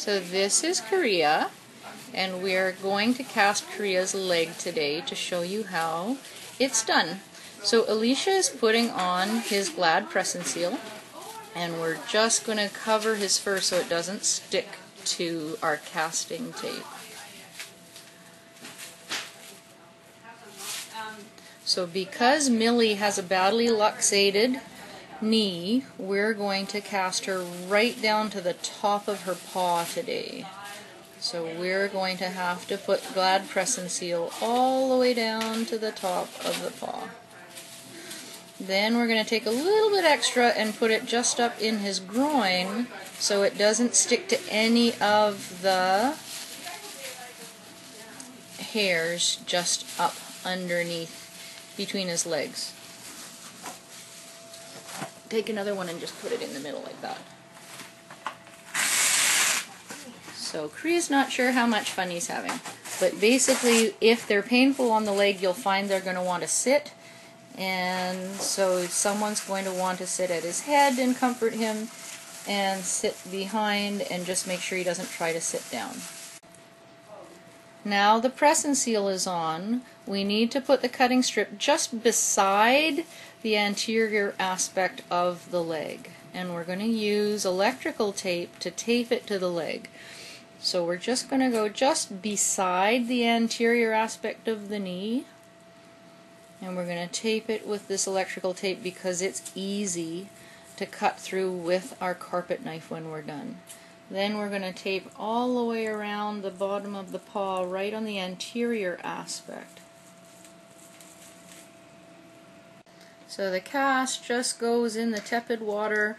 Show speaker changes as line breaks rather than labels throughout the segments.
So this is Korea, and we're going to cast Korea's leg today to show you how it's done. So Alicia is putting on his Glad press and seal, and we're just going to cover his fur so it doesn't stick to our casting tape. So because Millie has a badly luxated knee, we're going to cast her right down to the top of her paw today. So we're going to have to put Glad press and seal all the way down to the top of the paw. Then we're going to take a little bit extra and put it just up in his groin so it doesn't stick to any of the hairs just up underneath between his legs. Take another one and just put it in the middle like that. So Korea's not sure how much fun he's having, but basically if they're painful on the leg, you'll find they're going to want to sit, and so someone's going to want to sit at his head and comfort him, and sit behind and just make sure he doesn't try to sit down. Now the press and seal is on. We need to put the cutting strip just beside the anterior aspect of the leg, and we're going to use electrical tape to tape it to the leg. So we're just going to go just beside the anterior aspect of the knee, and we're going to tape it with this electrical tape because it's easy to cut through with our carpet knife when we're done. Then we're going to tape all the way around the bottom of the paw right on the anterior aspect. So the cast just goes in the tepid water,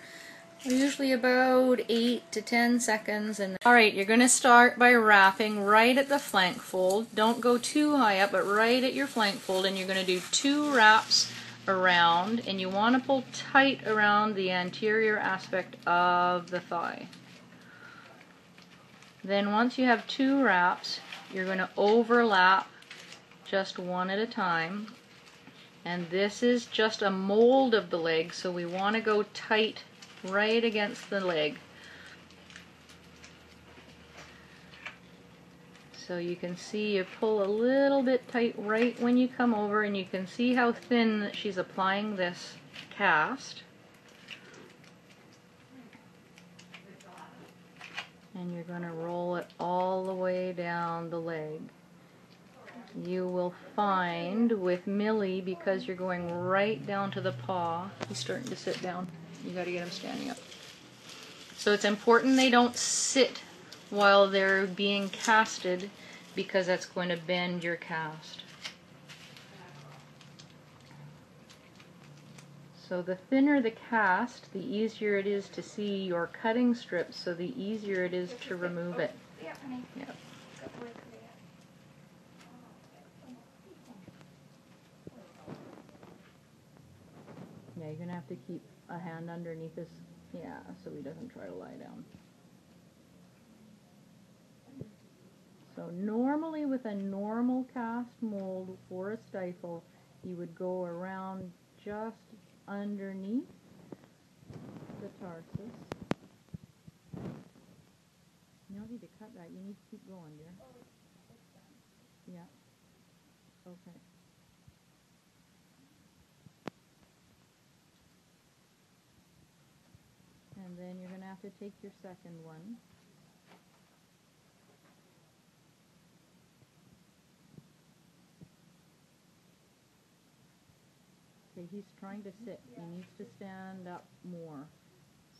usually about 8 to 10 seconds. And alright, you're going to start by wrapping right at the flank fold. Don't go too high up, but right at your flank fold, and you're going to do 2 wraps around, and you want to pull tight around the anterior aspect of the thigh. Then once you have 2 wraps, you're going to overlap just one at a time. And this is just a mold of the leg, so we want to go tight right against the leg. So you can see you pull a little bit tight right when you come over, and you can see how thin that she's applying this cast. And you're going to roll it all the way down the leg. You will find with Millie, because you're going right down to the paw, he's starting to sit down. You got to get him standing up. So it's important they don't sit while they're being casted, because that's going to bend your cast. So the thinner the cast, the easier it is to see your cutting strips, so the easier it is to remove it. Yeah. Yeah, you're going to have to keep a hand underneath this, yeah, so he doesn't try to lie down. So normally with a normal cast mold or a stifle, you would go around just underneath the tarsus. You don't need to cut that, you need to keep going, dear. Yeah. Okay. And then you're going to have to take your second one. Okay, he's trying to sit. He needs to stand up more.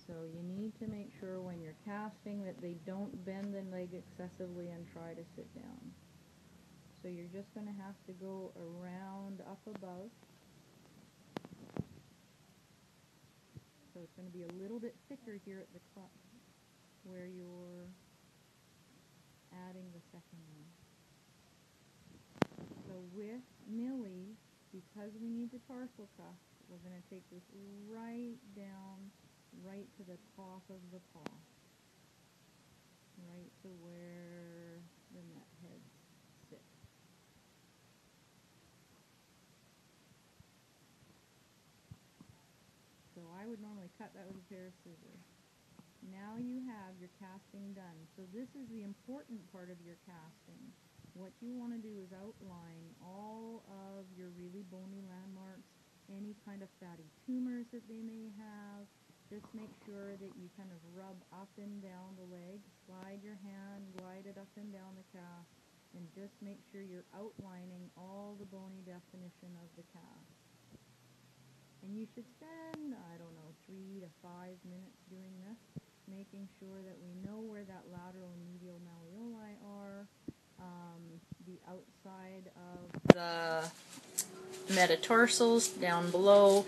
So you need to make sure when you're casting that they don't bend the leg excessively and try to sit down. So you're just going to have to go around up above. So it's going to be a little bit thicker here at the crotch where you're adding the second one. So with Millie, because we need the tarsal cuff, we're going to take this right down, right to the top of the paw, right to where the net heads sit. So I would normally cut that with a pair of scissors. Now you have your casting done. So this is the important part of your casting. What you want to do is outline all of your really bony landmarks, any kind of fatty tumors that they may have. Just make sure that you kind of rub up and down the leg, slide your hand, glide it up and down the calf, and just make sure you're outlining all the bony definition of the calf. And you should spend, I don't know, 3 to 5 minutes doing this, making sure that we know where that lateral and medial malleoli are, the outside of the metatarsals down below,